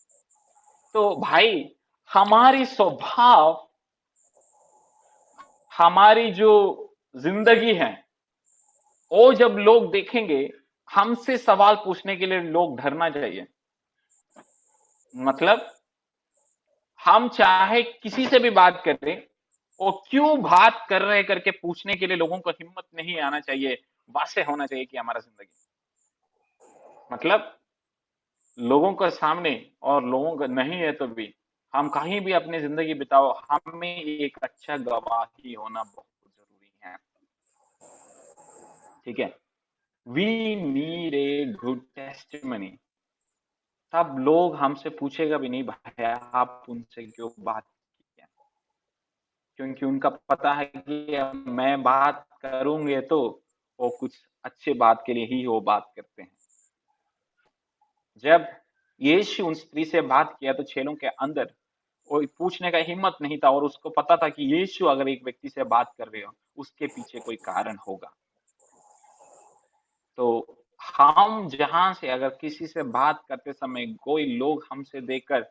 तो भाई हमारी स्वभाव, हमारी जो जिंदगी है, वो जब लोग देखेंगे, हमसे सवाल पूछने के लिए लोग डरना चाहिए। मतलब हम चाहे किसी से भी बात करें, वो क्यों बात कर रहे करके पूछने के लिए लोगों को हिम्मत नहीं आना चाहिए, वासे होना चाहिए कि हमारा जिंदगी, मतलब लोगों के सामने और लोगों का नहीं है तो भी हम कहीं भी अपनी जिंदगी बिताओ, हमें एक अच्छा गवाही होना बहुत जरूरी है। ठीक है, we need a good testimony. तब लोग हमसे पूछेगा भी नहीं, भाई आप उनसे क्यों बात की है, क्योंकि उनका पता है कि अब मैं बात करूंगे तो वो कुछ अच्छे बात के लिए ही वो बात करते हैं। जब यीशु उन स्त्री से बात किया तो चेलों के अंदर वो पूछने का हिम्मत नहीं था, और उसको पता था कि यीशु अगर एक व्यक्ति से बात कर रहे हो उसके पीछे कोई कारण होगा। तो हम जहां से अगर किसी से बात करते समय कोई लोग हमसे देखकर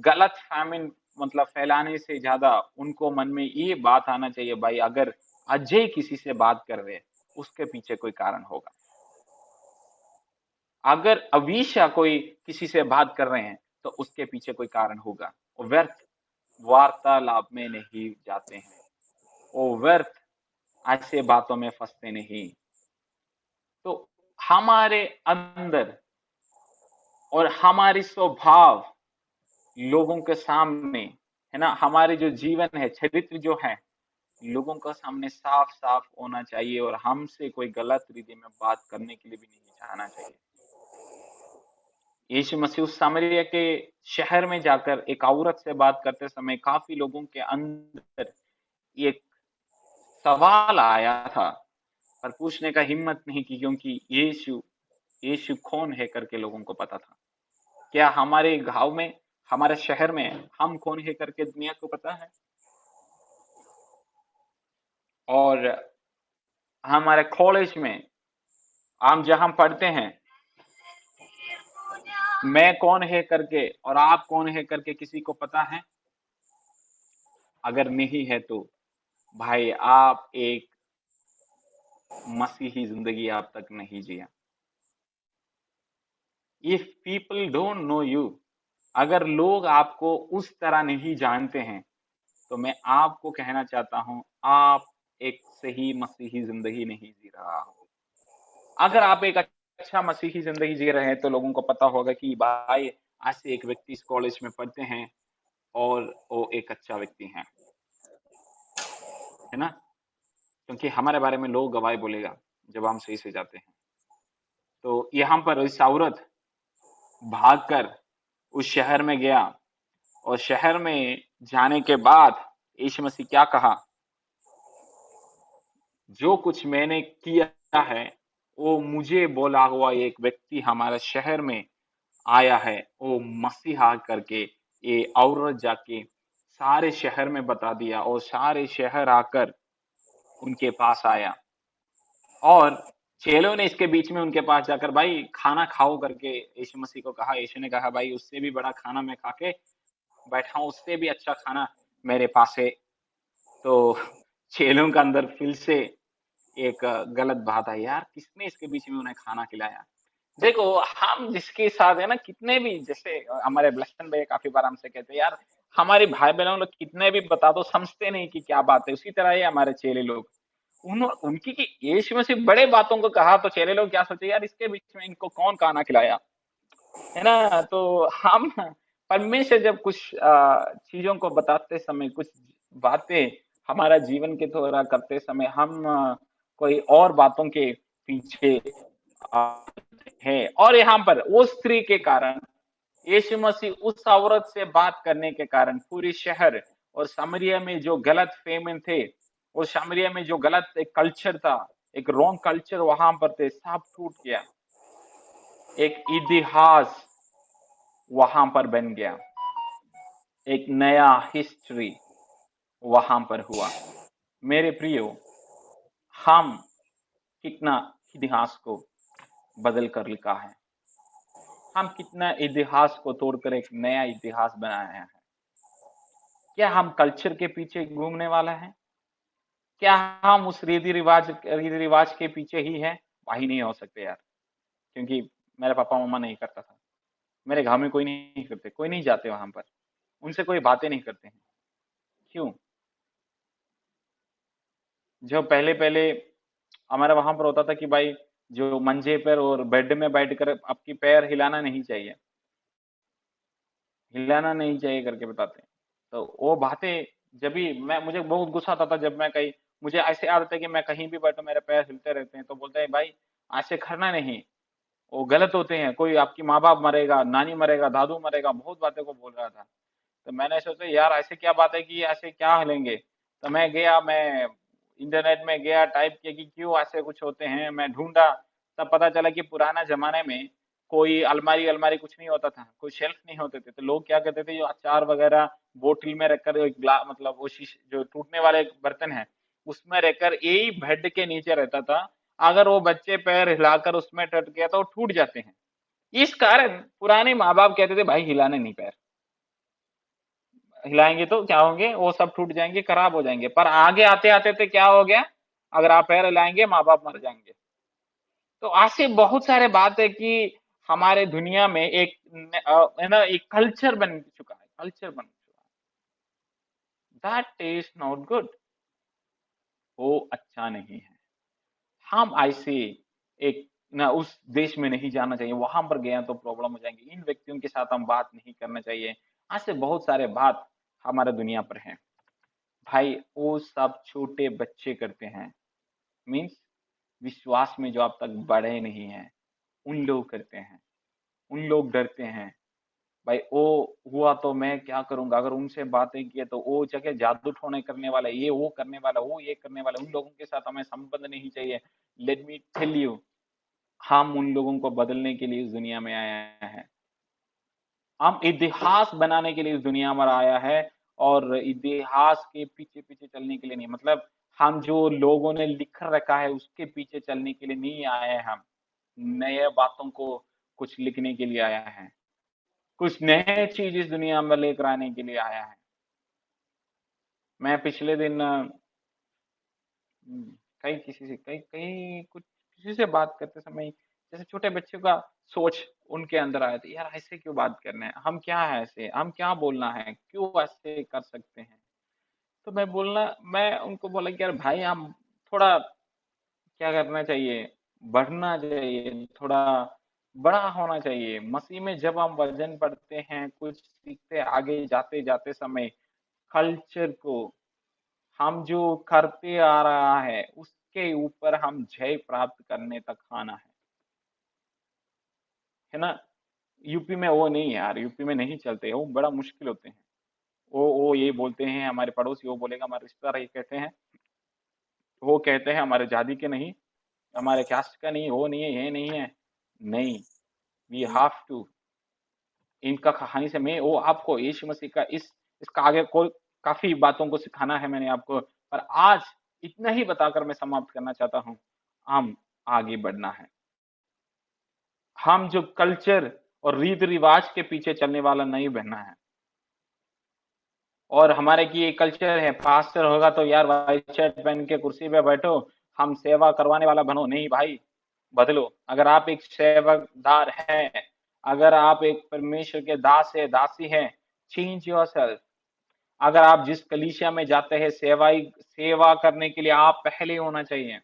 गलत फहमी मतलब फैलाने से ज्यादा उनको मन में ये बात आना चाहिए, भाई अगर अजय किसी से बात कर रहे हैं उसके पीछे कोई कारण होगा। अगर अवीशा कोई किसी से बात कर रहे हैं तो उसके पीछे कोई कारण होगा। वो व्यर्थ वार्तालाप में नहीं जाते हैं, वो व्यर्थ ऐसे बातों में फंसते नहीं। तो हमारे अंदर और हमारी स्वभाव लोगों के सामने, है ना, हमारे जो जीवन है, चरित्र जो है, लोगों का सामने साफ साफ होना चाहिए, और हमसे कोई गलत रीति में बात करने के लिए भी नहीं चाहना चाहिए। यीशु मसीह उस सामरिया के शहर में जाकर एक औरत से बात करते समय काफी लोगों के अंदर एक सवाल आया था, पर पूछने का हिम्मत नहीं की, क्योंकि यीशु कौन है करके लोगों को पता था। क्या हमारे गांव में, हमारे शहर में हम कौन है करके दुनिया को पता है? और हमारे कॉलेज में हम जहां पढ़ते हैं, मैं कौन है करके और आप कौन है करके किसी को पता है? अगर नहीं है तो भाई आप एक मसीही जिंदगी आप तक नहीं जिया। If people don't know you, अगर लोग आपको उस तरह नहीं जानते हैं, तो मैं आपको कहना चाहता हूं आप एक सही मसीही जिंदगी नहीं जी रहा हो। अगर आप एक अच्छा मसीही जिंदगी जी रहे हैं तो लोगों को पता होगा कि भाई ऐसे एक व्यक्ति इस कॉलेज में पढ़ते हैं और वो एक अच्छा व्यक्ति है ना, क्योंकि हमारे बारे में लोग गवाही बोलेगा जब हम सही से जाते हैं। तो यहाँ पर इस औरत भागकर उस शहर में गया, और शहर में जाने के बाद यीशु मसीह क्या कहा? जो कुछ मैंने किया है वो मुझे बोला हुआ एक व्यक्ति हमारे शहर में आया है, वो मसीहा करके ये औरत जाके सारे शहर में बता दिया, और सारे शहर आकर उनके पास आया, और चेलों ने इसके बीच में उनके पास जाकर भाई खाना खाओ करके यीशु मसीह को कहा। यीशु ने कहा भाई उससे भी बड़ा खाना मैं खा के बैठा हूं, उससे भी अच्छा खाना मेरे पास है। तो चेलों के अंदर फिर से एक गलत बात है, यार किसने इसके बीच में उन्हें खाना खिलाया। देखो हम जिसके साथ है ना, कितने भी, जैसे हमारे ब्लसन भाई काफी बार हमसे कहते हैं यार हमारे भाई बहनों लोग कितने भी बता दो समझते नहीं कि क्या बात है। उसी तरह ही हमारे चेले लोग, उनकी कि यीशु मसीह बड़े बातों को कहा तो चेले लोग क्या सोचे, यार इसके बीच में इनको कौन खाना खिलाया, है ना। तो हम परमेश्वर जब कुछ चीजों को बताते समय, कुछ बातें हमारा जीवन के थोड़ा करते समय हम कोई और बातों के पीछे है, और यहाँ पर वो स्त्री के कारण, यीशु मसीह उस औरत से बात करने के कारण पूरी शहर और सामरिया में जो गलत फेमन थे, और सामरिया में जो गलत एक कल्चर था, एक रॉन्ग कल्चर वहां पर थे, सब टूट गया। एक इतिहास वहां पर बन गया, एक नया हिस्ट्री वहां पर हुआ। मेरे प्रियो, हम कितना इतिहास को बदल कर लिखा है, हम कितना इतिहास को तोड़कर एक नया इतिहास बनाया है। क्या हम कल्चर के पीछे घूमने वाला है? क्या हम उस रीति रिवाज के पीछे ही है? वही नहीं हो सकते यार, क्योंकि मेरे पापा मम्मा नहीं करता था, मेरे गांव में कोई नहीं करते, कोई नहीं जाते वहां पर, उनसे कोई बातें नहीं करते हैं। क्यों? जो पहले पहले हमारे वहां पर होता था कि भाई जो मंजे पर और बेड में बैठकर आपकी पैर हिलाना नहीं चाहिए, हिलाना नहीं चाहिए करके बताते हैं। तो वो बातें जब भी मुझे बहुत गुस्सा आता था जब मैं कहीं, मुझे ऐसे आदत है कि मैं कहीं भी बैठूं मेरे पैर हिलते रहते हैं, तो बोलते हैं भाई ऐसे करना नहीं, वो गलत होते हैं, कोई आपकी माँ बाप मरेगा, नानी मरेगा, दादू मरेगा, बहुत बातें को बोल रहा था। तो मैंने सोचा यार ऐसे क्या बात है कि ऐसे क्या हिलेंगे। तो मैं इंटरनेट में गया, टाइप किया कि क्यों ऐसे कुछ होते हैं, मैं ढूंढा। तब पता चला कि पुराना जमाने में कोई अलमारी अलमारी कुछ नहीं होता था, कोई शेल्फ नहीं होते थे, तो लोग क्या करते थे, जो अचार वगैरह बोतल में रखकर एक मतलब वो शीश जो टूटने वाले बर्तन है उसमें रखकर यही बेड के नीचे रहता था। अगर वो बच्चे पैर हिलाकर उसमें टट गया तो वो टूट जाते हैं। इस कारण पुराने माँ बाप कहते थे भाई हिलाने नहीं पैर, हिलाएंगे तो क्या होंगे, वो सब टूट जाएंगे, खराब हो जाएंगे। पर आगे आते आते थे क्या हो गया, अगर आप पैर हिलाएंगे माँ बाप मर जाएंगे। तो ऐसे बहुत सारे बात है कि हमारे दुनिया में एक है ना, एक कल्चर बन चुका है, कल्चर बन चुका है। दैट इज नॉट गुड, वो अच्छा नहीं है। हम ऐसे एक ना उस देश में नहीं जाना चाहिए, वहां पर गया तो प्रॉब्लम हो जाएंगे, इन व्यक्तियों के साथ हम बात नहीं करना चाहिए। ऐसे बहुत सारे बात हमारे दुनिया पर हैं। भाई वो सब छोटे बच्चे करते हैं, मीन्स विश्वास में जो अब तक बढ़े नहीं हैं उन लोग करते हैं, उन लोग डरते हैं। भाई वो हुआ तो मैं क्या करूंगा, अगर उनसे बातें किए तो वो जगह जादू टोने करने वाला, ये वो करने वाला, वो ये करने वाला, उन लोगों के साथ हमें संबंध नहीं चाहिए। लेट मी टेल यू, हम उन लोगों को बदलने के लिए इस दुनिया में आए हैं, हम इतिहास बनाने के लिए इस दुनिया में आया है, और इतिहास के पीछे पीछे चलने के लिए नहीं। मतलब हम जो लोगों ने लिख रखा है उसके पीछे चलने के लिए नहीं आए हैं, हम नए बातों को कुछ लिखने के लिए आया है, कुछ नए चीज इस दुनिया में लेकर आने के लिए आया है। मैं पिछले दिन कई किसी से कई कई कुछ किसी से बात करते समय जैसे छोटे बच्चों का सोच उनके अंदर आया था, यार ऐसे क्यों बात करना है, हम क्या है ऐसे, हम क्या बोलना है, क्यों ऐसे कर सकते हैं। तो मैं उनको बोला कि यार भाई हम थोड़ा क्या करना चाहिए, बढ़ना चाहिए, थोड़ा बड़ा होना चाहिए। मसीह में जब हम वजन बढ़ते हैं, कुछ सीखते आगे जाते जाते समय, कल्चर को हम जो करते आ रहा है उसके ऊपर हम जय प्राप्त करने तक आना है ना। यूपी में वो नहीं है यार, यूपी में नहीं चलते, वो बड़ा मुश्किल होते हैं। वो ये बोलते हैं, हमारे पड़ोसी वो बोलेगा, हमारे रिश्तेदार ये कहते हैं, वो कहते हैं हमारे जाति के नहीं, हमारे कास्ट का नहीं, वो नहीं है, ये नहीं है। नहीं, वी हैव टू, इनका कहानी से मैं वो आपको यीशु मसीह का इसका आगे कोई काफी बातों को सिखाना है मैंने आपको, पर आज इतना ही बताकर मैं समाप्त करना चाहता हूँ। हम आगे बढ़ना है, हम जो कल्चर और रीति रिवाज के पीछे चलने वाला नहीं बनना है। और हमारे की एक कल्चर है, पास्टर होगा तो यार व्हाइट शर्ट पहन के कुर्सी पे बैठो, हम सेवा करवाने वाला बनो। नहीं भाई, बदलो। अगर आप एक सेवकदार हैं, अगर आप एक परमेश्वर के दास है, दासी हैं, चेंज योरसेल्फ। अगर आप जिस कलीसिया में जाते हैं सेवा करने के लिए आप पहले होना चाहिए,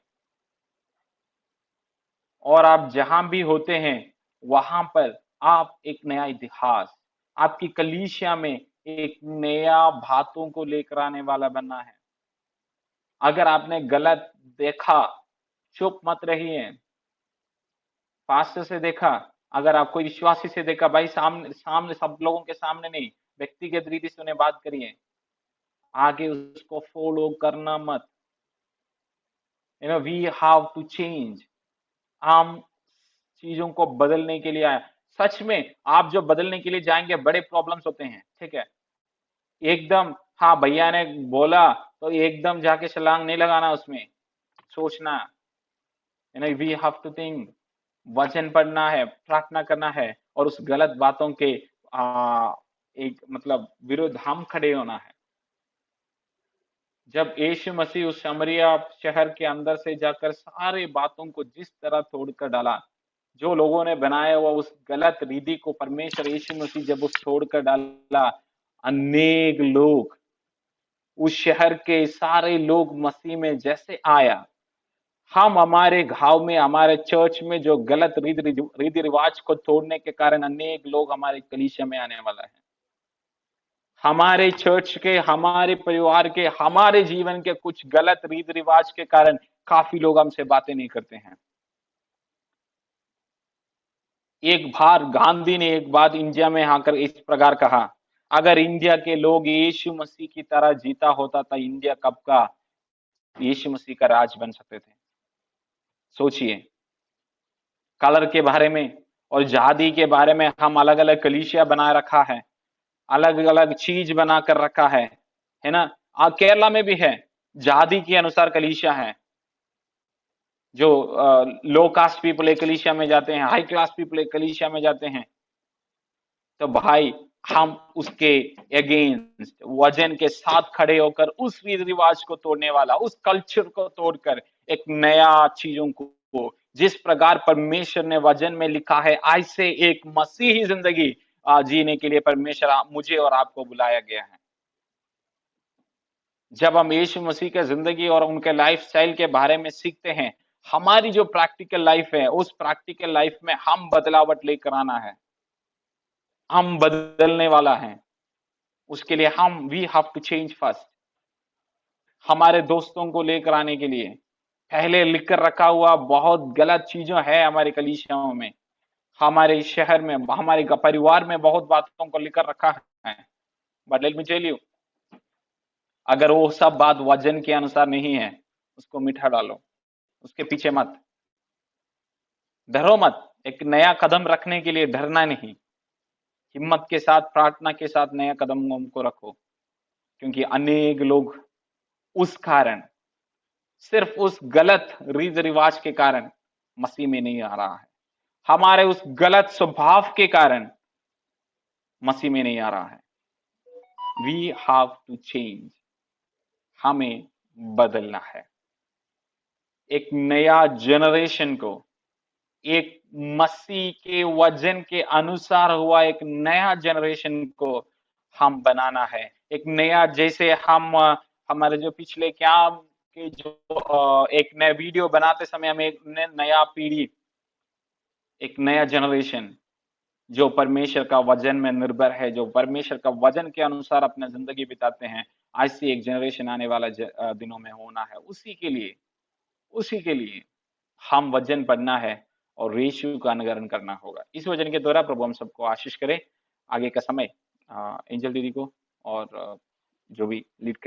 और आप जहां भी होते हैं वहां पर आप एक नया इतिहास, आपकी कलीसिया में एक नया बातों को लेकर आने वाला बनना है। अगर आपने गलत देखा, चुप मत रहिए। पास्टर से देखा, अगर आप कोई विश्वासी से देखा, भाई सामने सामने सब लोगों के सामने नहीं, व्यक्तिगत रीति से उन्हें बात करिए, आगे उसको फॉलो करना मत। वी हैव टू चेंज, हम चीजों को बदलने के लिए आए। सच में आप जो बदलने के लिए जाएंगे बड़े प्रॉब्लम्स होते हैं, ठीक है, एकदम हाँ भैया ने बोला तो एकदम जाके छलांग नहीं लगाना, उसमें सोचना, वी हैव टू थिंक। वचन पढ़ना है, प्रार्थना करना है, और उस गलत बातों के एक मतलब विरुद्ध हम खड़े होना है। जब यीशु मसीह उस समरिया शहर के अंदर से जाकर सारे बातों को जिस तरह तोड़कर डाला, जो लोगों ने बनाया हुआ उस गलत रीति को परमेश्वर यीशु मसीह जब उस तोड़कर डाला, अनेक लोग, उस शहर के सारे लोग मसीह में जैसे आया, हम हमारे गांव में, हमारे चर्च में जो गलत रीति रिवाज को तोड़ने के कारण अनेक लोग हमारे कलीसिया में आने वाला है। हमारे चर्च के, हमारे परिवार के, हमारे जीवन के कुछ गलत रीति रिवाज के कारण काफी लोग हमसे बातें नहीं करते हैं। एक बार गांधी ने एक बात इंडिया में आकर इस प्रकार कहा, अगर इंडिया के लोग यीशु मसीह की तरह जीता होता तो इंडिया कब का यीशु मसीह का राज बन सकते थे। सोचिए, कलर के बारे में और जाति के बारे में हम अलग अलग कलीसिया बना रखा है, अलग अलग चीज बना कर रखा है ना। केरला में भी है, जाति के अनुसार कलीसिया है, जो लो कास्ट पीपल एक कलीसिया में जाते हैं, हाई क्लास पीपल एक कलीसिया में जाते हैं। तो भाई हम उसके अगेंस्ट वजन के साथ खड़े होकर उस रीति रिवाज को तोड़ने वाला, उस कल्चर को तोड़कर एक नया चीजों को, जिस प्रकार परमेश्वर ने वचन में लिखा है, ऐसे एक मसीही जिंदगी जीने के लिए परमेश्वर मुझे और आपको बुलाया गया है। जब हम यीशु मसीह के जिंदगी और उनके लाइफस्टाइल के बारे में सीखते हैं, हमारी जो प्रैक्टिकल लाइफ है, उस प्रैक्टिकल लाइफ में हम बदलावट लेकर आना है, हम बदलने वाला है। उसके लिए हम we have to change first. हमारे दोस्तों को लेकर आने के लिए पहले लिखकर रखा हुआ बहुत गलत चीजें है हमारे कलीसियाओं में, हमारे शहर में, हमारे परिवार में बहुत बातों को लिखकर रखा है। But let me tell you, अगर वो सब बात वचन के अनुसार नहीं है, उसको मिठा डालो, उसके पीछे मत डरो, मत। एक नया कदम रखने के लिए डरना नहीं, हिम्मत के साथ, प्रार्थना के साथ नया कदम को रखो, क्योंकि अनेक लोग उस कारण, सिर्फ उस गलत रीति रिवाज के कारण मसीह में नहीं आ रहा है, हमारे उस गलत स्वभाव के कारण मसीह में नहीं आ रहा है। वी हैव टू चेंज, हमें बदलना है। एक नया जनरेशन को, एक मसीह के वचन के अनुसार हुआ एक नया जनरेशन को हम बनाना है। एक नया, जैसे हम हमारे जो पिछले क्या के जो एक नया वीडियो बनाते समय हमें एक नया पीढ़ी, एक नया जनरेशन जो परमेश्वर का वचन में निर्भर है, जो परमेश्वर का वचन के अनुसार अपना जिंदगी बिताते हैं, ऐसी एक जनरेशन आने वाला दिनों में होना है। उसी के लिए हम वचन पढ़ना है और यीशु का अनुकरण करना होगा। इस वचन के द्वारा प्रभु हम सबको आशीष करे। आगे का समय एंजल दीदी को और जो भी लीड करे।